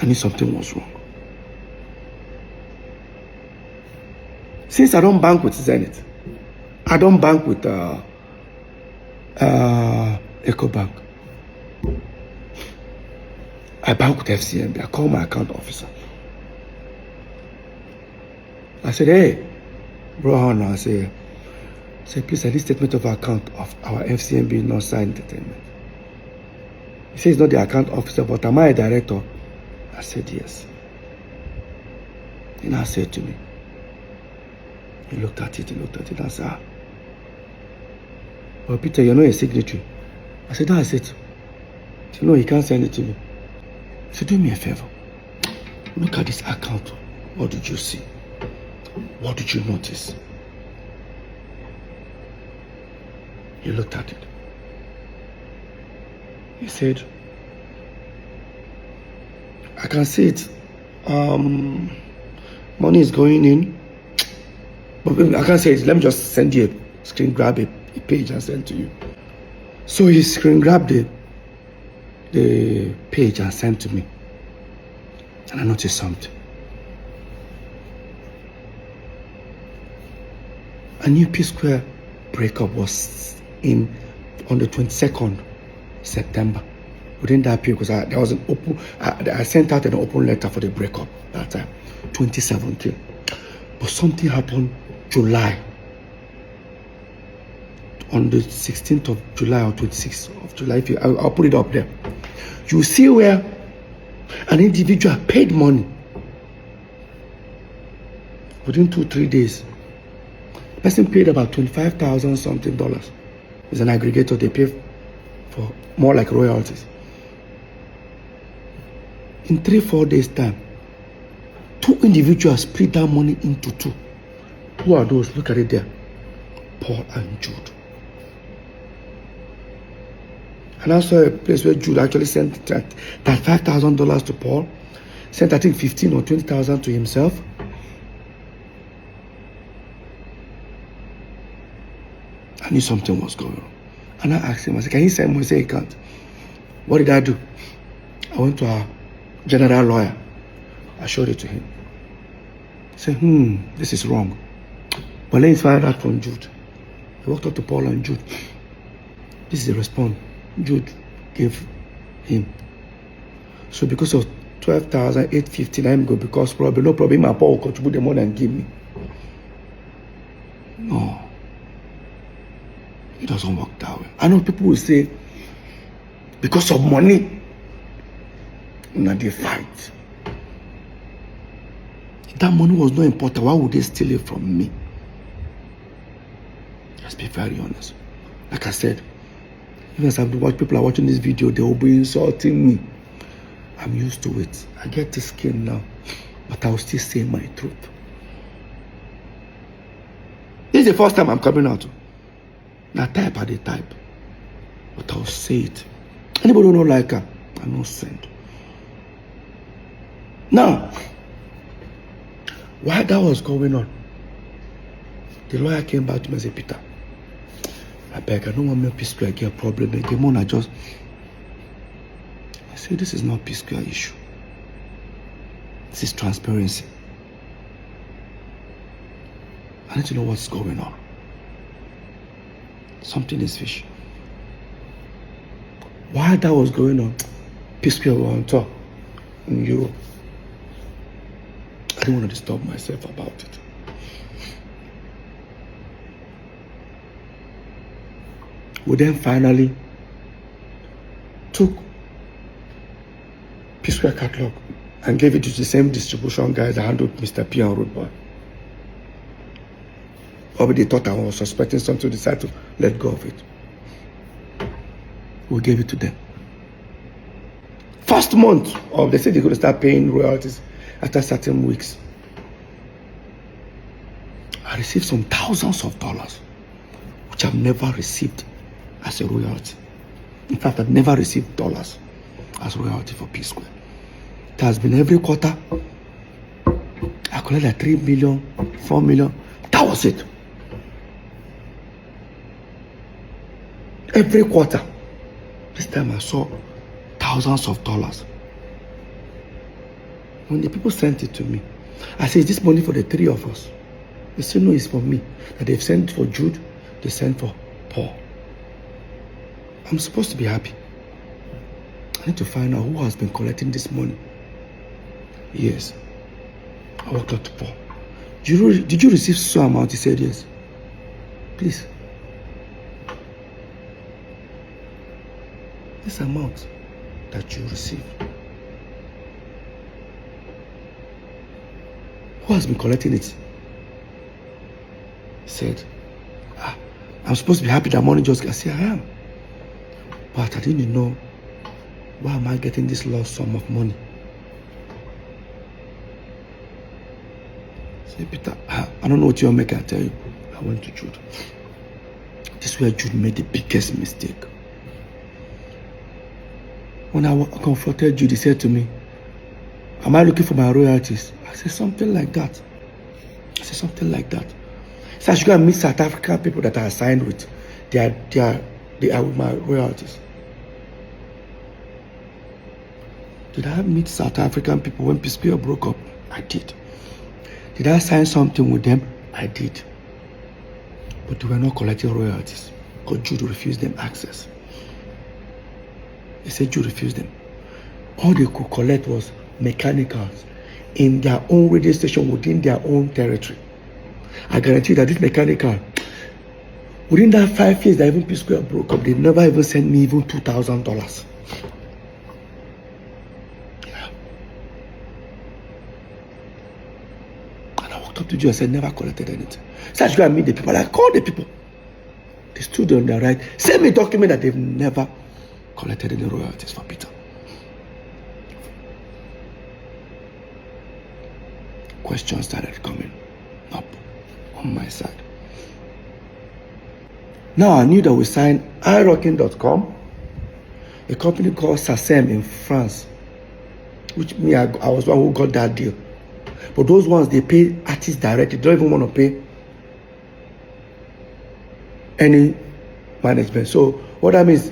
I knew something was wrong. Since I don't bank with Zenith, I don't bank with EcoBank. I bank with FCMB. I call my account officer. I said, hey, bro, I say, please, I need statement of account of our FCMB Northside Entertainment. He says he's not the account officer, but am I a director? I said, yes. And I said to me, he looked at it, and I said, well, Peter, you're not a signatory. I said, that's it. He said, no, he can't send it to me. He said, do me a favor. Look at this account. What did you see? What did you notice? He looked at it. He said, I can see it. Money is going in. But I can't say it. Let me just send you a screen grab a page and send to you. So he screen grabbed the page and sent to me. And I noticed something. A new Psquare breakup was on the 22nd September. Within that period, because there was an open, I sent out an open letter for the breakup that time, 2017. But something happened July. On the 16th of July or 26th of July, I'll put it up there. You see where an individual paid money within 2-3 days. The person paid about $25,000 something dollars. It's an aggregator, they pay for more like royalties. In 3-4 days time, 2 individuals split that money into 2. Who are those? Look at it there. Paul and Jude. And I saw a place where Jude actually sent that $5,000 to Paul, sent I think 15 or 20,000 to himself. I knew something was going on. And I asked him, I said, can you send me? He said, he can't. What did I do? I went to our general lawyer. I showed it to him. He said, this is wrong. But let's find out from Jude. He walked up to Paul and Jude. This is the response Jude gave him. So because of 12,850, I'm going because probably no problem. My Paul will contribute the money and give me. No. It doesn't work that way. I know people will say, because of money, they fight. If that money was not important, why would they steal it from me? Let's be very honest. Like I said, even as people are watching this video, they will be insulting me. I'm used to it. I get this skin now, but I will still say my truth. This is the first time I'm coming out. Now type at the type, but I'll say it. Anybody who don't like her, I no send. Now, while that was going on, the lawyer came back to me and said, Peter, I beg, I don't want me Psquare get a problem again. I just, I said, this is not Psquare issue. This is transparency. I need to know what's going on. Something is fishy. While that was going on, Psquare were on top in Europe. I didn't want to disturb myself about it. We then finally took Psquare catalog and gave it to the same distribution guys that handled Mr. P and Road Boy. Probably they thought I was suspecting something, decided to let go of it. We gave it to them. First month of, they said they're going to start paying royalties after certain weeks. I received some thousands of dollars, which I've never received as a royalty. In fact, I've never received dollars as royalty for Psquare. It has been every quarter. I collected like 3 million, 4 million. That was it. Every quarter. This time I saw thousands of dollars. When the people sent it to me, I said, is this money for the three of us? They said, no, it's for me. That they've sent for Jude, they sent for Paul. I'm supposed to be happy. I need to find out who has been collecting this money. Yes. I walked up to Paul. Did you receive some amount? He said, yes. Please. This amount that you received. Who has been collecting it? He said, I'm supposed to be happy that money just got. I said, I am. But I didn't know, why am I getting this large sum of money? I said, Peter, I don't know what you're making, I tell you. I went to Jude. This is where Jude made the biggest mistake. When I confronted Jude, he said to me, am I looking for my royalties? I said, something like that. I said, something like that. So I should go and meet South African people that are signed with. They are with my royalties. Did I meet South African people when Psquare broke up? I did. Did I sign something with them? I did. But they were not collecting royalties because Jude refused them access. He said Jude refused them. All they could collect was mechanicals in their own radio station within their own territory. I guarantee that this mechanical, within that 5 years that even Psquare broke up, they never even sent me even $2,000. Yeah. And I walked up to Jude and said, never collected anything. So I should go and meet the people. I called the people. They stood on their right. Send me a document that they've never collected any royalties for Peter. Questions started coming up on my side. Now I knew that we signed iRocking.com, a company called SACEM in France, which I was one who got that deal. But those ones, they pay artists directly. They don't even want to pay any management. So what that means,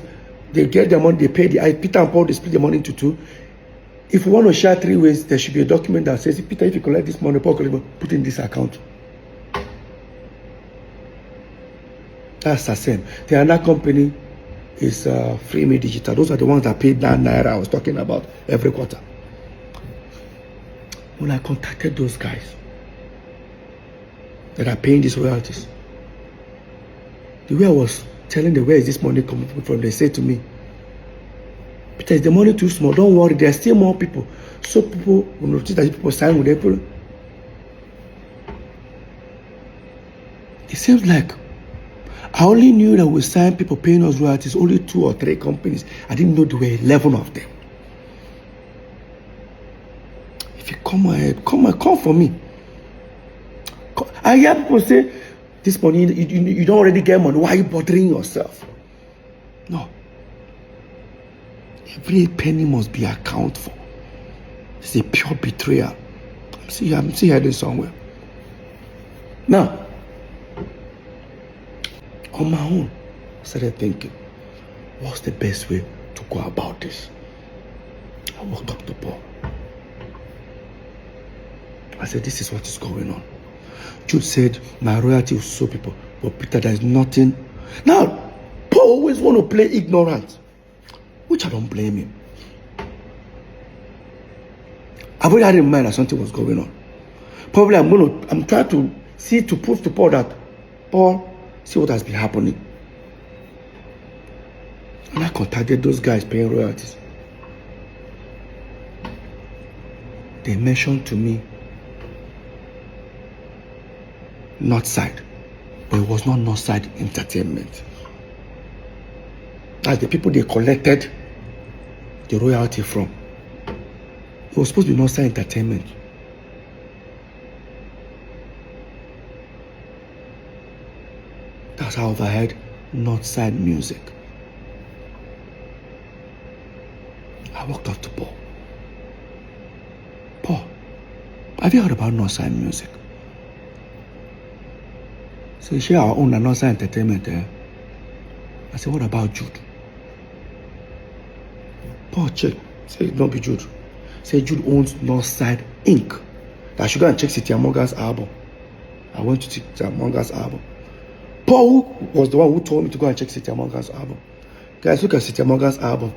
they get their money, they pay Peter and Paul, they split the money into two. If we want to share 3 ways, there should be a document that says, Peter, if you collect this money, Paul, put in this account. That's the same. The other company is Free Me Digital. Those are the ones that paid that naira I was talking about every quarter. When I contacted those guys that are paying these royalties, the way I was telling them, where is this money coming from, they said to me, Peter, is the money too small? Don't worry, there are still more people. So people will notice that people sign with April. It seems like I only knew that we signed people paying us royalties, only 2 or 3 companies. I didn't know there were 11 of them. If you come ahead, come for me. I hear people say, this money, you don't already get money. Why are you bothering yourself? No. Every penny must be accounted for. It's a pure betrayal. I'm still heading somewhere. Now, on my own, I started thinking, what's the best way to go about this? I walked up to Paul. I said, this is what is going on. Jude said, my royalty will show people. But Peter, there is nothing. Now, Paul always want to play ignorant, which I don't blame him. I've already had in mind that something was going on. Probably I'm trying to see, to prove to Paul that, Paul, see what has been happening. And I contacted those guys paying royalties. They mentioned to me Northside, but it was not Northside Entertainment. That's the people they collected the royalty from. It was supposed to be Northside Entertainment. That's how I overheard Northside Music. I walked up to Paul. Paul, have you heard about Northside Music? So you share our own Northside Entertainment. I said, what about Jude? Paul checked. Say, don't be Jude. Say Jude owns Northside Inc. I should go and check City Morgan's album. I went to City Morgan's album. Paul was the one who told me to go and check City Morgan's album. Guys, look at City Morgan's album.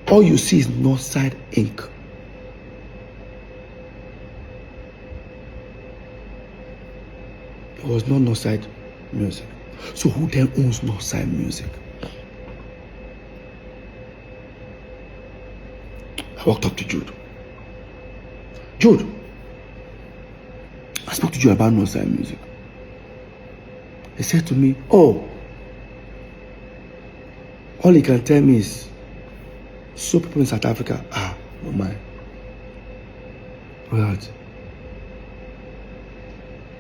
All you see is Northside Inc. It was not Northside Music. So who then owns Northside Music? I walked up to Jude. Jude, I spoke to Jude about Northside Music. He said to me, oh, all he can tell me is, so people in South Africa are no mine. Right.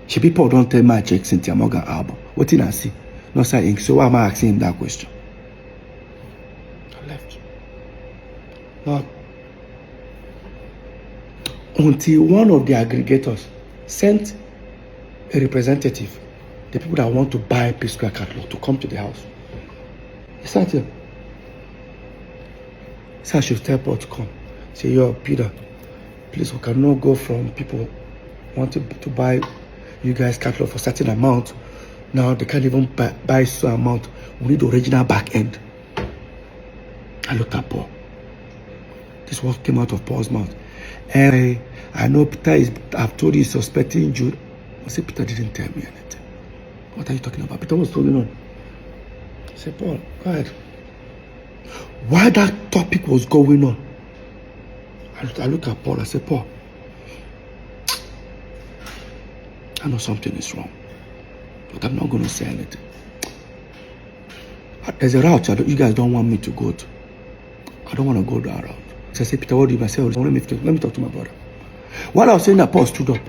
She people don't tell my check Cynthia Morgan album. What did I see? Northside Inc. So why am I asking him that question? I left. Now, until one of the aggregators sent a representative, the people that want to buy Psquare catalog, to come to the house. He sat here. He said I should tell Paul to come. Say, yo, Peter, please, we cannot go from people wanting to buy you guys catalog for a certain amount. Now they can't even buy so amount. We need the original back end. I looked at Paul. This was came out of Paul's mouth. And I know Peter is, I've told you he's suspecting Jude. I said, Peter didn't tell me anything. What are you talking about? Peter was going on. I said, Paul, go ahead. While that topic was going on, I looked at Paul. I said, Paul, I know something is wrong, but I'm not going to say anything. There's a route you guys don't want me to go to. I don't want to go that route. So I said, Peter, what do you say? Let me talk to my brother. While I was saying that, Paul stood up.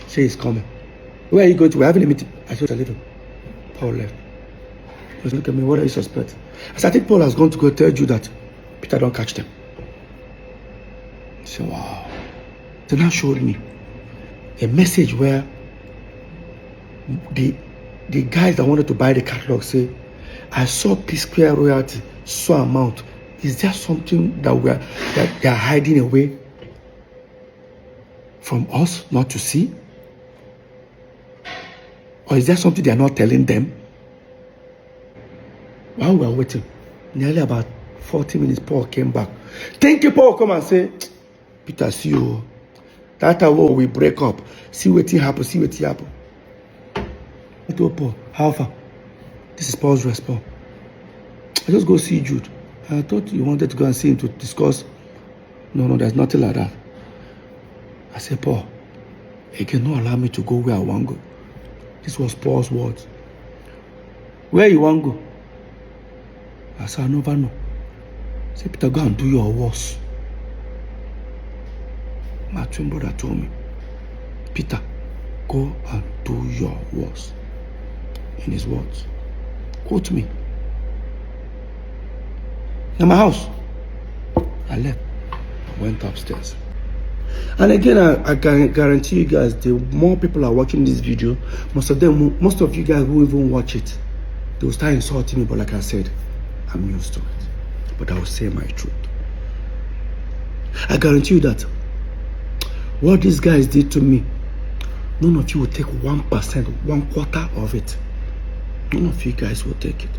Say he's coming. Where are you going to? We're having a meeting. I said, I leave him. Paul left. He was looking at me, what are you suspecting? I said, I think Paul has gone to go tell you that Peter don't catch them. He said, wow. Then now showed me a message where the guys that wanted to buy the catalog say, I saw Psquare royalty, so amount. Is there something that they are hiding away from us not to see? Or is there something they are not telling them? While we were waiting, nearly about 40 minutes, Paul came back. Thank you, Paul. Come and say, Peter, see you. That time we break up. See what happen. See what happen. I told Paul, how far? This is Paul's response. I just go see Jude. I thought you wanted to go and see him to discuss. No, there's nothing like that. I said, Paul, he cannot allow me to go where I want to go. This was Paul's words. Where you want to go? I said, I never know. I said, Peter, go and do your worst. My twin brother told me, Peter, go and do your worst. In his words. Quote me. In my house. I left. I went upstairs. And again, I can guarantee you guys, the more people are watching this video, most of you guys who even watch it, they will start insulting me. But like I said, I'm used to it. But I will say my truth. I guarantee you that what these guys did to me, none of you will take 1%, 1/4 of it. None of you guys will take it.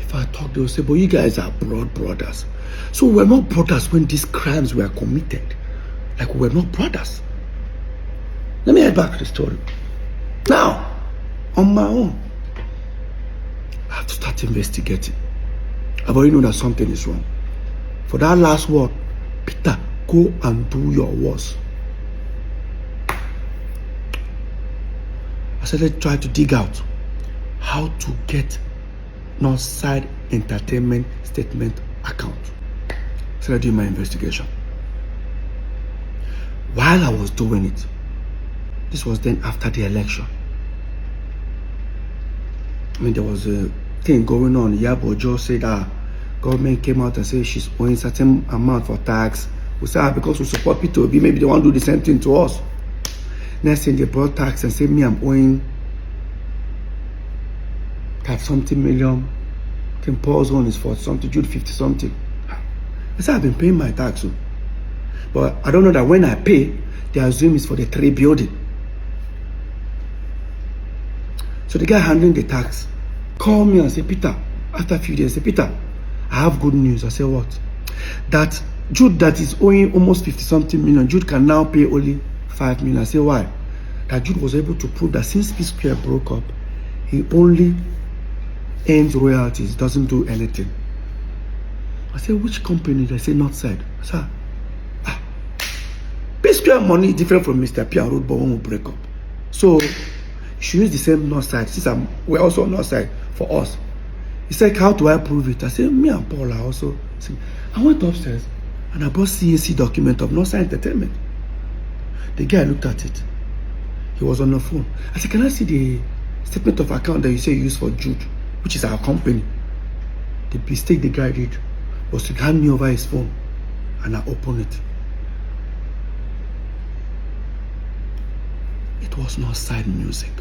If I talk, they will say, but you guys are blood brothers. So we're not brothers when these crimes were committed. Like we're not brothers. Let me head back to the story. Now, on my own, I have to start investigating. I've already known that something is wrong. For that last word, Peter, go and do your worst. I said, let's try to dig out how to get Northside Entertainment statement account. So I did my investigation. While I was doing it, this was then after the election. I mean, there was a thing going on. Yabo Joe said government came out and said she's owing certain amount for tax. We said, because we support P2B, maybe they want to do the same thing to us. Next thing they brought tax and said, me, I'm owing that something million. I think Paul's own is 40 something, Jude 50 something. I said, I've been paying my tax. But I don't know that when I pay, they assume it's for the 3 building. So the guy handling the tax called me and said, Peter, after a few days, said, Peter, I have good news. I said, what? That Jude that is owing almost 50-something million, Jude can now pay only 5 million. I said, why? That Jude was able to prove that since Psquare broke up, he only earns royalties, doesn't do anything. I said, which company? They say Northside. I said, Psquare money is different from Mr. P and Road, but when we break up. So you should use the same Northside. Since we're also Northside for us. He said, how do I prove it? I said, me and Paul are also. I went upstairs and I brought CAC document of Northside Entertainment. The guy looked at it. He was on the phone. I said, can I see the statement of account that you say you use for Jude, which is our company? The mistake the guy did was to hand me over his phone and I opened it. It was not side music.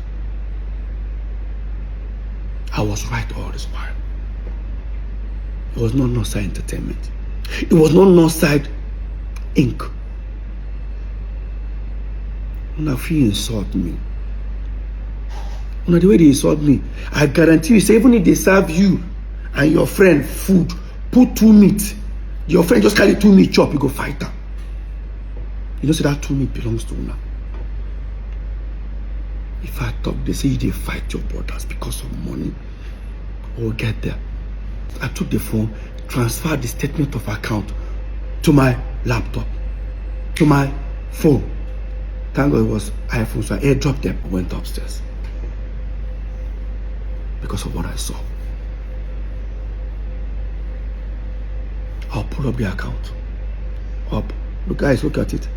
I was right all this while. It was not Northside Entertainment. It was not Northside Inc. When I feel insult me. When the way they insult me, I guarantee you, say even if they serve you and your friend food, put 2 meat, your friend just carry 2 meat chop, you go fight her. You know, say that 2 meat belongs to una. If I talk, they say they fight your brothers because of money. We'll get there. I took the phone, transferred the statement of account to my laptop, to my phone. Thank God it was iPhone, so I airdropped them and went upstairs. Because of what I saw. I'll pull up the account. Up. Look, guys, look at it.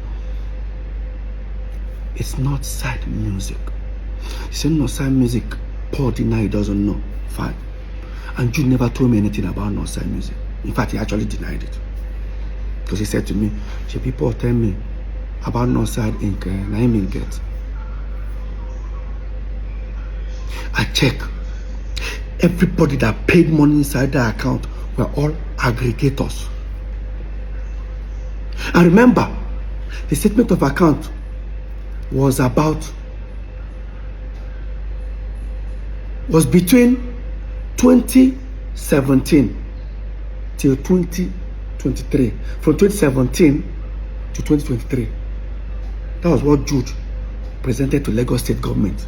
It's not side music. He said, no side music. Paul denied he doesn't know. Fine. And Jude never told me anything about no side music. In fact, he actually denied it. Because he said to me, people tell me about Northside Inc. And I mean get. I check. Everybody that paid money inside the account were all aggregators. And remember, the statement of account was between 2017 till 2023. From 2017 to 2023. That was what Jude presented to Lagos State government.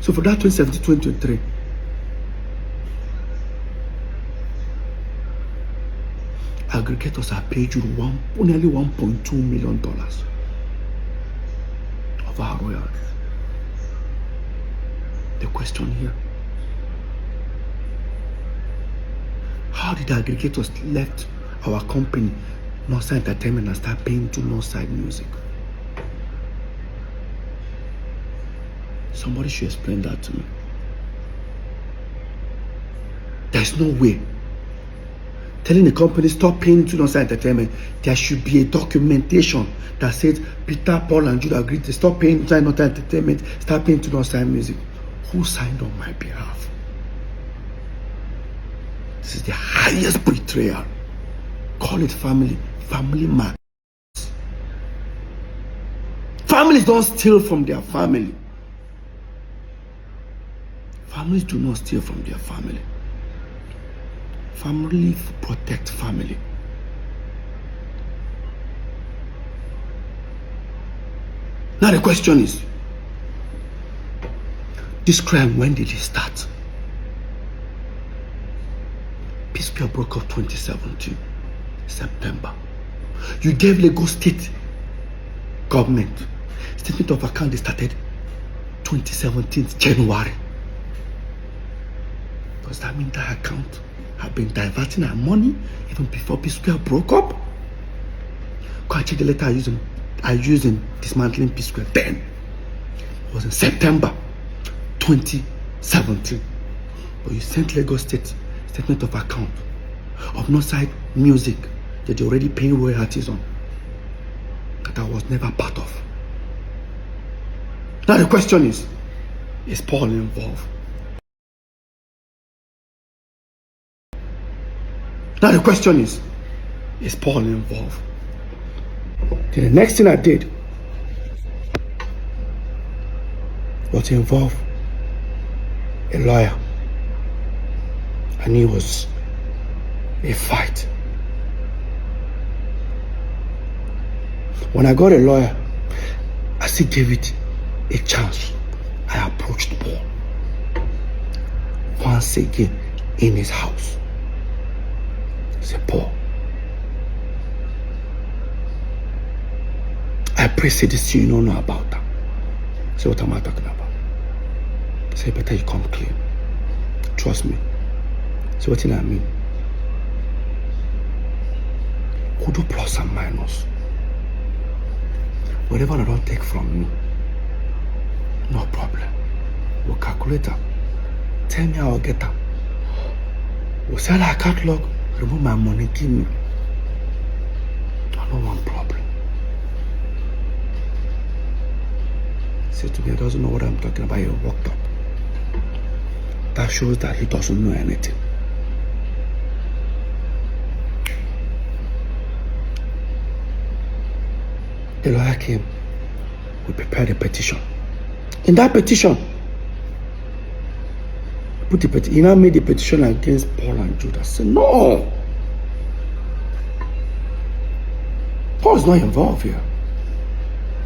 So for that 2017-2023, aggregators have paid you nearly $1.2 million of our royalties. The question here, how did the aggregators left our company, Northside Entertainment, and start paying to Northside Music? Somebody should explain that to me. There's no way. Telling the company stop paying to Northside Entertainment, there should be a documentation that says Peter, Paul, and Jude agreed to stop paying to Northside Entertainment, start paying to Northside Music. Who signed on my behalf? This is the highest betrayal. Call it family. Family man. Families don't steal from their family. Families do not steal from their family. Family protect family. Now the question is, this crime, when did it start? Psquare broke up 2017, September. You gave Lagos State government statement of account. They started 2017, January. Does that mean that account have been diverting our money even before Psquare broke up? Go and check the letter I used in dismantling Psquare. Then it was in September 2017. But you sent Lagos State statement of account of Northside Music that you're already paying royalties on, that I was never part of. Now the question is Paul involved? Now the question is Paul involved? Then the next thing I did was to involve a lawyer. I knew it was a fight. When I got a lawyer, I still gave it a chance. I approached Paul once again in his house. I said, Paul, I pray say this you don't know about that. Say, what am I talking about? Say, better you come clean. Trust me. So what do I mean? Who do plus and minus? Whatever I don't take from me, no problem. We'll calculate them. Tell me how I'll get them. We'll sell our catalog, remove my money, give me. I don't want problem. Say to me, he doesn't know what I'm talking about. He walked up. That shows that he doesn't know anything. The lawyer came. We prepared a petition. In that petition, he now made a petition against Paul and Jude. I said, no. Paul is not involved here.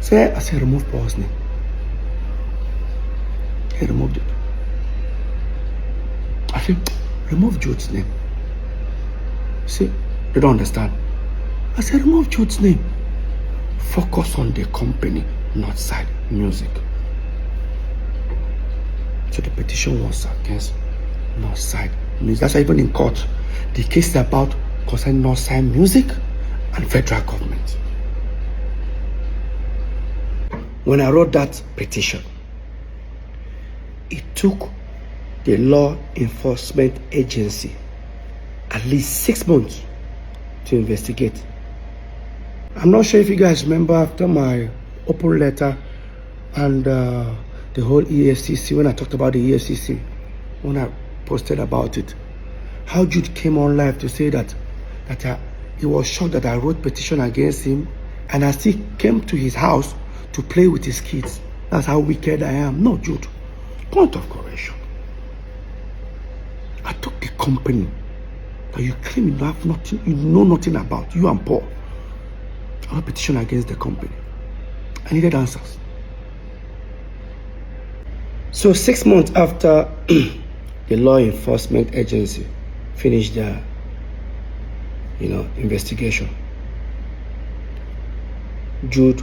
I said, remove Paul's name. He removed it. I said, remove Jude's name. See, they don't understand. I said, remove Jude's name. Focus on the company, not side music. So the petition was against Northside Music. That's why even in court, the case is about concerning Northside Music and federal government. When I wrote that petition, it took the law enforcement agency at least 6 months to investigate. I'm not sure if you guys remember after my open letter and the whole EFCC, when I talked about the EFCC, when I posted about it, how Jude came on live to say that he was shocked that I wrote petition against him and I still came to his house to play with his kids. That's how wicked I am. No, Jude. Point of correction. I took the company that you claim you have nothing, you know nothing about, you and Paul. I wrote petition against the company. I needed answers. So 6 months after the law enforcement agency finished their, investigation, Jude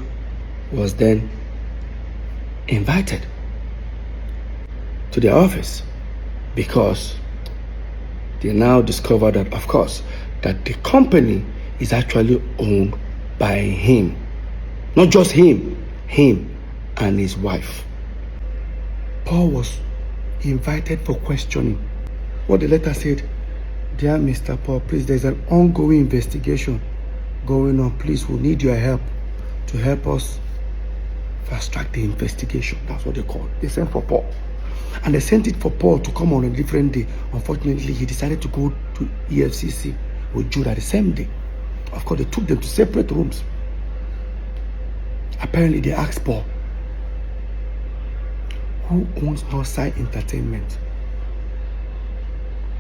was then invited to their office because they now discovered that, of course, that the company is actually owned by him. Not just him and his wife. Paul was invited for questioning. What the letter said, dear Mr. Paul, please, there's an ongoing investigation going on. Please, we need your help to help us fast track the investigation. That's what they call it. They sent for Paul. And they sent it for Paul to come on a different day. Unfortunately, he decided to go to EFCC with Jude at the same day. Of course, they took them to separate rooms. Apparently, they asked Paul, who owns Northside Entertainment?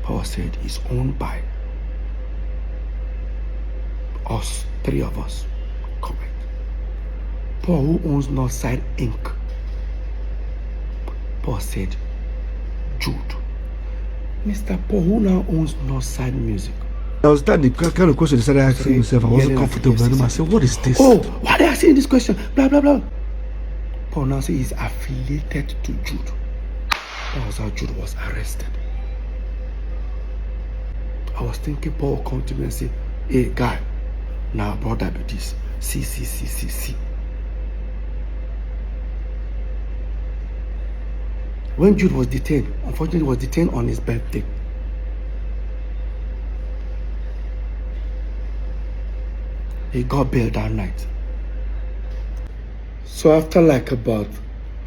Paul said it's owned by us, 3 of us. Correct. Paul, who owns Northside Inc.? Paul said, Jude. Mr. Paul, who now owns Northside Music? I was that the kind of question I started asking myself. I wasn't comfortable. And I said, what is this? Oh, why are they asking this question? Blah, blah, blah. Paul now says he's affiliated to Jude. That was how Jude was arrested. I was thinking Paul would come to me and say, hey, guy, now brother do this. See. When Jude was detained, unfortunately, he was detained on his birthday. He got bail that night. So after like about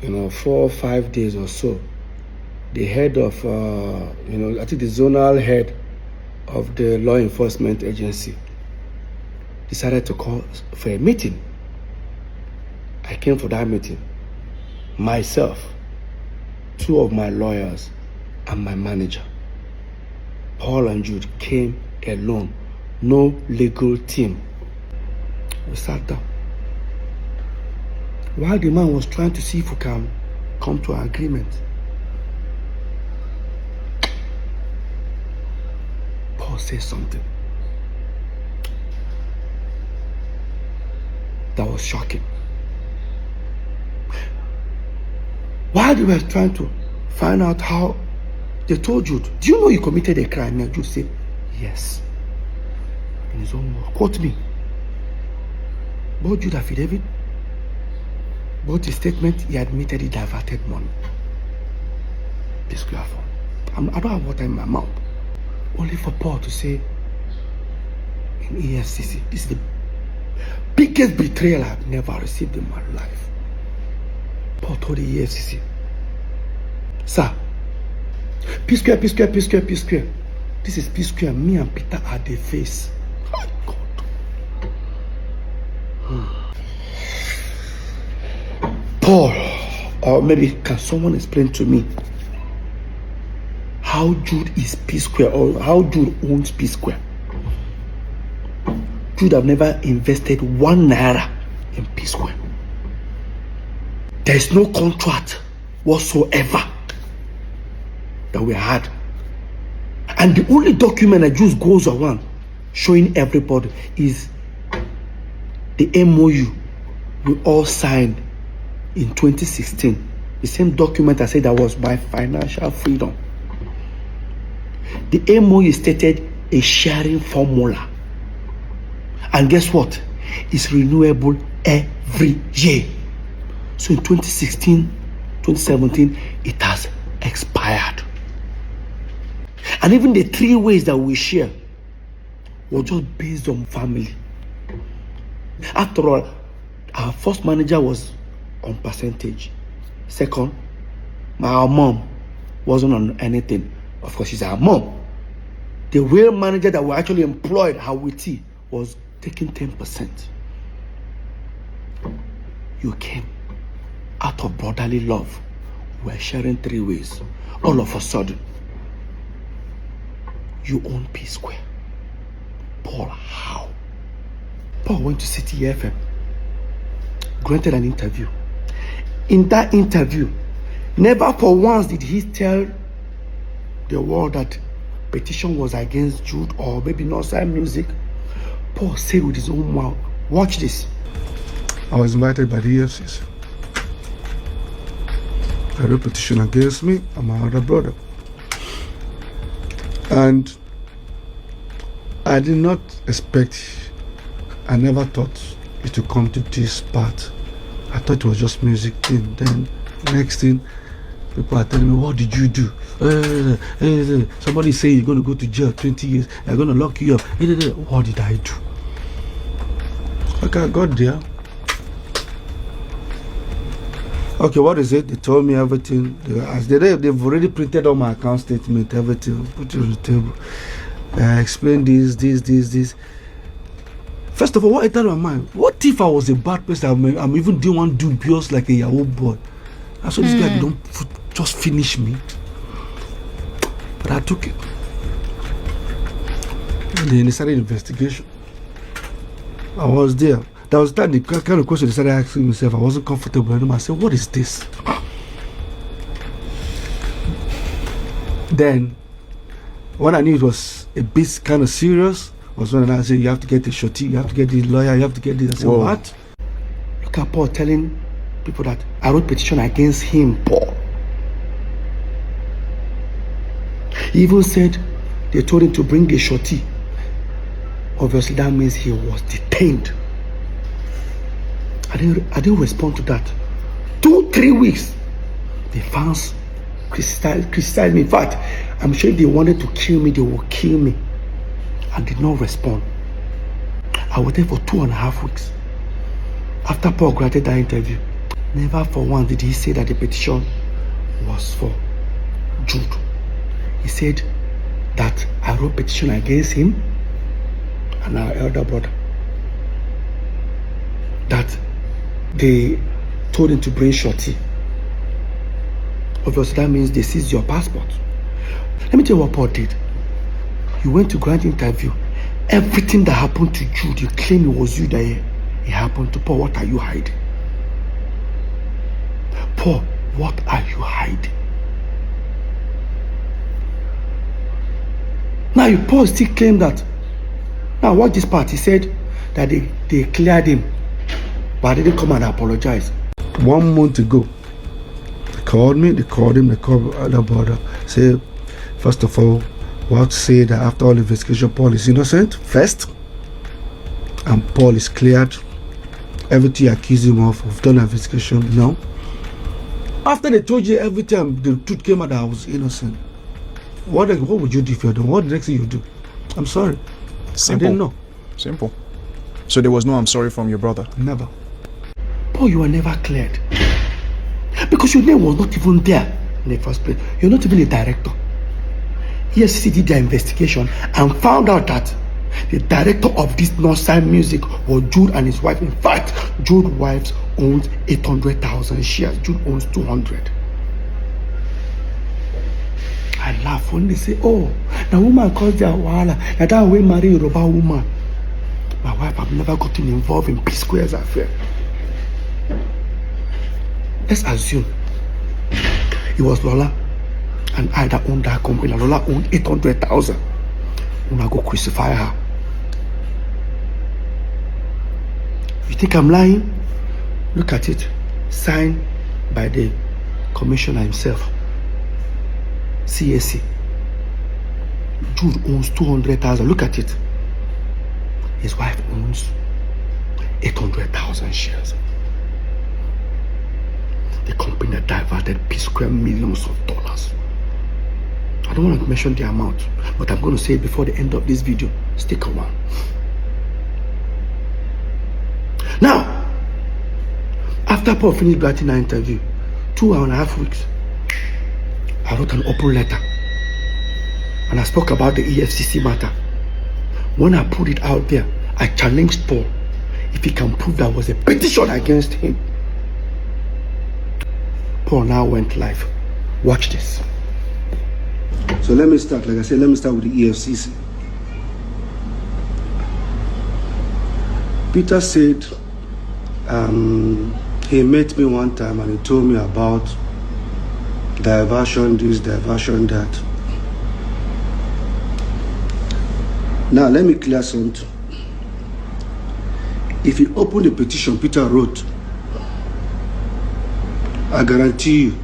4 or 5 days or so, the head of I think the zonal head of the law enforcement agency decided to call for a meeting. I came for that meeting. Myself, 2 of my lawyers, and my manager. Paul and Jude came alone. No legal team. We sat down. While the man was trying to see if we can come to an agreement, Paul said something that was shocking. While they were trying to find out how, they told Jude, do you know you committed a crime? And Jude said, yes. In his own word. Quote me. Both Jude affidavit, both his statement, he admitted he diverted money. Psquare phone. I don't have water in my mouth. Only for Paul to say in EFCC, this is the biggest betrayal I've never received in my life. Paul told the EFCC, sir, Psquare. This is Psquare. Me and Peter are the face. Oh God. Paul, or maybe can someone explain to me how Jude is Psquare, or how Jude owns Psquare? Jude have never invested 1 naira in Psquare. There is no contract whatsoever that we had. And the only document that just goes around showing everybody is the MOU we all signed in 2016. The same document I said that was my financial freedom. The MOU stated a sharing formula. And guess what? It's renewable every year. So in 2016, 2017, it has expired. And even the 3 ways that we share were just based on family. After all, our first manager was on percentage. Second, our mom wasn't on anything. Of course, she's our mom. The real manager that we actually employed, Hawiti, was taking 10%. You came out of brotherly love. We're sharing 3 ways. All of a sudden, you own Psquare. Paul, how? Paul went to City FM, granted an interview. In that interview, never for once did he tell the world that petition was against Jude or maybe Northside Music. Paul said with his own mouth, watch this. I was invited by the EFCC. I wrote a petition against me and my other brother. And I did not expect, I never thought it would come to this part. I thought it was just music thing. Then next thing, people are telling me, what did you do? Somebody say you're going to go to jail 20 years. They're going to lock you up. What did I do? Okay, I got there. Okay, what is it? They told me everything. They've already printed on my account statement, everything, put it on the table. Explain this. First of all, what entered my mind? What if I was a bad person? I'm even doing one dubious like a Yahoo boy. I saw this guy don't just finish me. But I took it. And then they started investigation. I was there. That was the kind of question I started asking myself. I wasn't comfortable anymore. I said, what is this? Then, when I knew it was a bit kind of serious, was when I said, you have to get a shorty, you have to get the lawyer, you have to get this. I said, what? Look at Paul telling people that I wrote petition against him, Paul. He even said they told him to bring a shorty. Obviously, that means he was detained. I didn't respond to that. 2-3 weeks, the fans criticized me. In fact, I'm sure if they wanted to kill me, they would kill me. I did not respond. I was there for 2.5 weeks. After Paul granted that interview, never for once did he say that the petition was for Jude. He said that I wrote petition against him and our elder brother that they told him to bring shorty. Obviously, that means they seized your passport. Let me tell you what Paul did. He went to grant interview. Everything that happened to Jude, you claim it was you that it happened to. Paul, what are you hiding? Paul, what are you hiding? Now, Paul still claimed that. Now, watch this part. He said that they cleared him, but they didn't come and apologize. 1 month ago, they called me, they called him, they called the brother. Say, first of all, we have to say that after all investigation, Paul is innocent first, and Paul is cleared. Everything you accuse him of, we've done an investigation. No. After they told you every time the truth came out that I was innocent, what would you do if you're done? What the next thing you do? I'm sorry. Simple. I didn't know. Simple. So there was no I'm sorry from your brother? Never. Paul, you were never cleared. Because your name was not even there in the first place. You're not even a director. EFCC did their investigation and found out that the director of this Northside Music was Jude and his wife. In fact, Jude's wife owns 800,000 shares. Jude owns 200. I laugh when they say, oh, the woman caused their wahala. That way marry a Yoruba woman. My wife have never gotten involved in Psquare's affair. Let's assume it was Lola and I that owned that company. Lola owned 800,000. I'm gonna go crucify her. You think I'm lying? Look at it. Signed by the commissioner himself. CAC. Jude owns 200,000. Look at it. His wife owns 800,000 shares. The company that diverted Psquare millions of dollars. I don't want to mention the amount, but I'm going to say it before the end of this video. Stick around. Now, after Paul finished granting our interview, 2.5 weeks, I wrote an open letter and I spoke about the EFCC matter. When I put it out there, I challenged Paul if he can prove there was a petition against him. Paul now went live. Watch this. So let me start, like I said, let me start with the EFCC. Peter said he met me one time and he told me about diversion this, diversion that. Now let me clear something. If you open the petition Peter wrote, I guarantee you,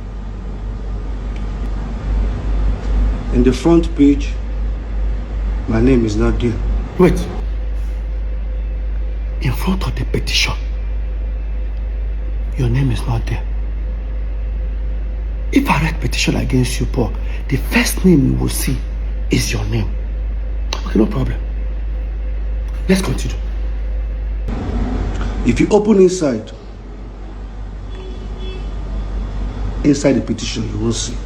in the front page, my name is not there. Wait. In front of the petition, your name is not there. If I write petition against you, Paul, the first name you will see is your name. Okay, no problem. Let's continue. If you open inside the petition, you will see.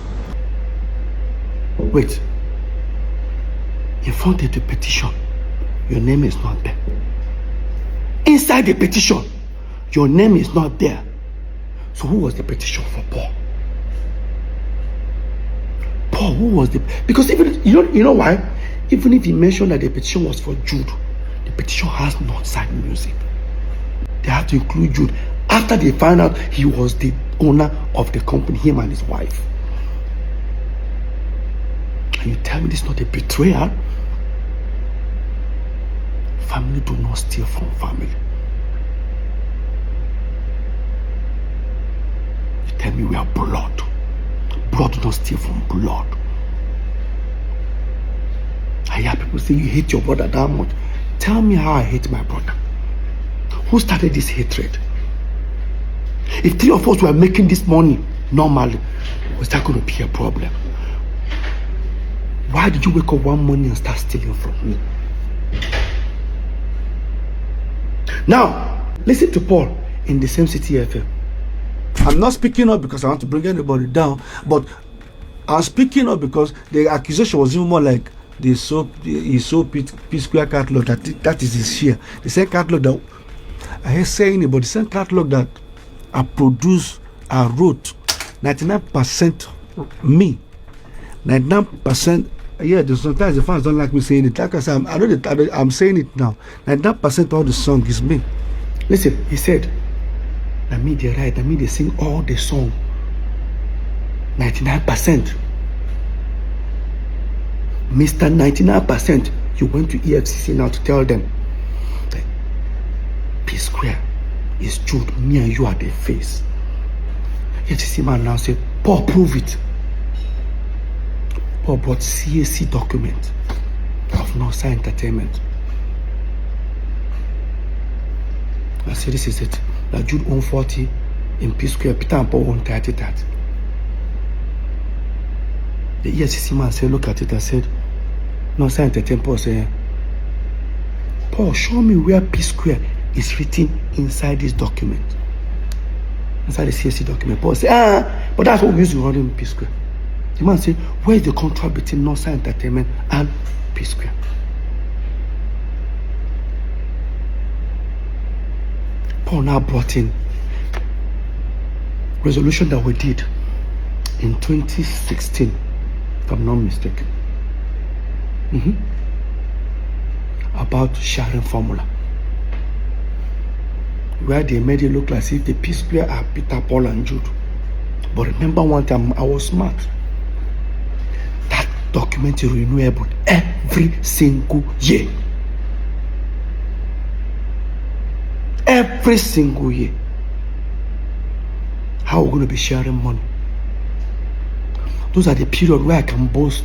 Wait. In front of the petition, your name is not there. Inside the petition, your name is not there. So who was the petition for Paul? Paul, who was the... Because even, you know why? Even if he mentioned that the petition was for Jude, the petition has Northside Music. They have to include Jude. After they found out he was the owner of the company, him and his wife. And you tell me this is not a betrayal? Family do not steal from family. You tell me we are blood. Blood do not steal from blood. I hear people say you hate your brother that much. Tell me how I hate my brother. Who started this hatred? If 3 of us were making this money normally, was that going to be a problem? Why did you wake up one morning and start stealing from me? Now, listen to Paul in the same City FM. I'm not speaking up because I want to bring anybody down, but I'm speaking up because the accusation was even more like he sold Psquare catalog that is his share. The same catalog that I hear saying it, but the same catalog that I produced, I wrote, 99% me, 99%. Yeah, sometimes the fans don't like me saying it. Like I said, I know that I'm saying it now. 99% of the song is me. Listen, he said, I mean they write, I mean they sing all the song. 99%. Mr. 99%, you went to EFCC now to tell them that Psquare is Jude, me and you are the face. EFCC man now said, Paul, prove it. Paul brought CAC document of Northside Entertainment. I said, this is it. That Jude owned 40 in Psquare, Peter and Paul owned 30 that. The EFCC man said, look at it. I said, Northside Entertainment. Paul said, Paul, show me where Psquare is written inside this document. Inside the CAC document. Paul said, but that's what we used to run in Psquare. The man said, where is the contract between Northside Entertainment and Psquare? Paul now brought in resolution that we did in 2016, if I'm not mistaken, about sharing formula, where they made it look like if the Psquare are Peter, Paul, and Jude. But remember one time, I was smart. That document is renewable every single year. Every single year. How we're going to be sharing money. Those are the period where I can boast.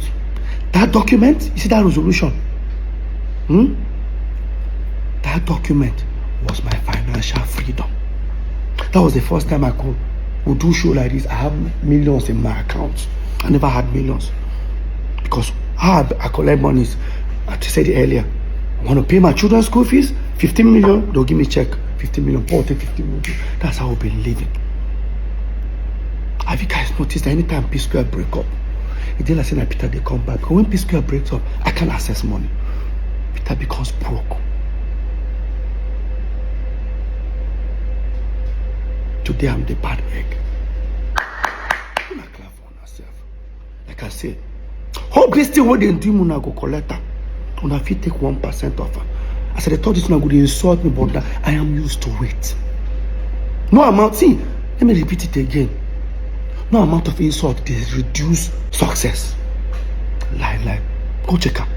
That document, you see that resolution? That document was my financial freedom. That was the first time I would do show like this. I have millions in my account. I never had millions. Because how I collect money is, as I said earlier, I want to pay my children's school fees, 15 million, they'll give me a check, 15 million, Paul take 15 million. That's how we've been living. Have you guys noticed that anytime Psquare break up, it didn't like saying that Peter they come back. But when Psquare breaks up, I can't access money. Peter becomes broke. Today I'm the bad egg. I'm not clap for myself. Like I said, hope this thing what they do, Muna go collect her. Una fit take 1% of her. I said, they thought this one would insult me, but I am used to it. No amount, see, let me repeat it again. No amount of insult is reduce success. Lie. Go check her.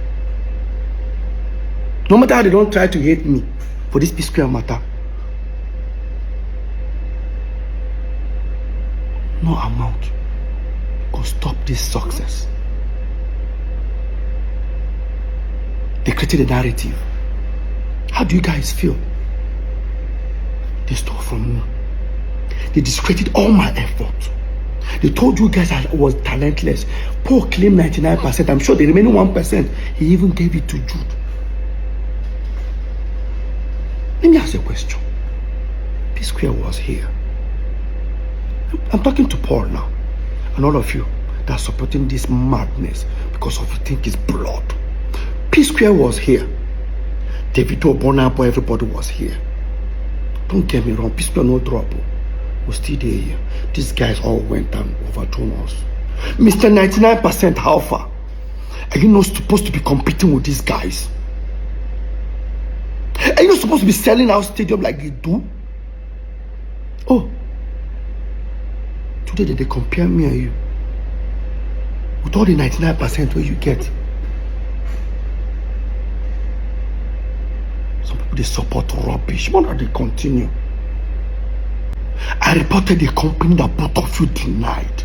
No matter how they don't try to hate me for this Psquare matter, no amount could stop this success. They created a narrative. How do you guys feel? They stole from me. They discredited all my effort. They told you guys I was talentless. Paul claimed 99%. I'm sure the remaining 1%, he even gave it to Jude. Let me ask you a question. Psquare was here. I'm talking to Paul now. And all of you that are supporting this madness because of you think it's blood. Psquare was here. Davido, Bonapo, everybody was here. Don't get me wrong, Psquare no trouble. We're still there here. These guys all went and overthrown us. Mr. 99% how far? Are you not supposed to be competing with these guys? Are you not supposed to be selling out stadium like they do? Oh. Today they compare me and you. With all the 99% where you get. Some people they support rubbish. Why not they continue? I reported the company that both of you denied.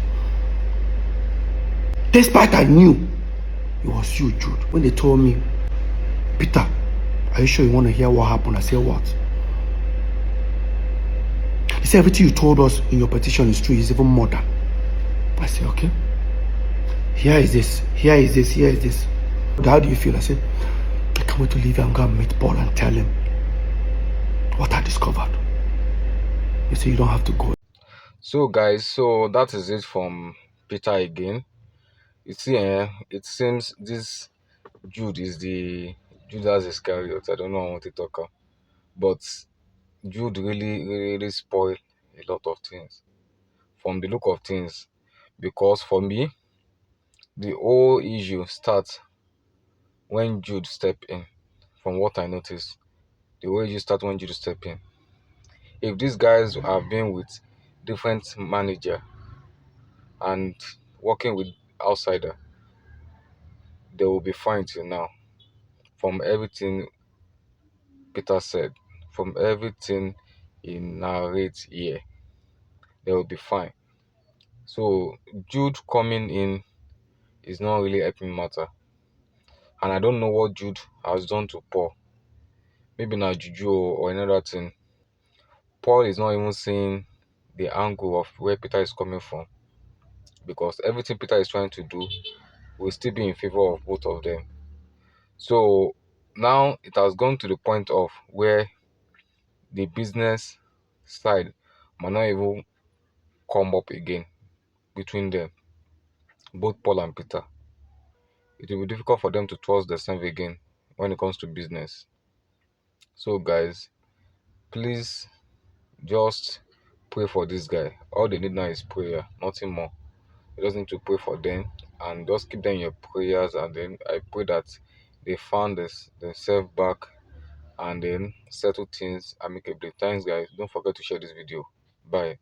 Despite I knew it was you, Jude. When they told me, Peter, are you sure you want to hear what happened? I said, what? They said everything you told us in your petition is true. It's even more than. I said, okay. Here is this. Here is this. Here is this. How do you feel? I said, I can't wait to leave and go and meet Paul and tell him what I discovered. You say you don't have to go. So guys, so that is it from Peter again. You see, it seems this Jude is the Judas Iscariot. I don't know what to talk about, but Jude really spoiled a lot of things from the look of things. Because for me, the whole issue starts when Jude stepped in. From what I noticed, the way you start when Jude step in. If these guys have been with different manager and working with outsider, they will be fine till now. From everything Peter said, from everything he narrates here, they will be fine. So Jude coming in is not really helping matter. And I don't know what Jude has done to Paul. Maybe not juju or another thing. Paul is not even seeing the angle of where Peter is coming from, because everything Peter is trying to do will still be in favor of both of them. So now it has gone to the point of where the business side might not even come up again between them, both Paul and Peter. It will be difficult for them to trust themselves again when it comes to business. So, guys, please just pray for this guy. All they need now is prayer, nothing more. You just need to pray for them and just keep them in your prayers. And then I pray that they found themselves back and then settle things amicably. Thanks, guys. Don't forget to share this video. Bye.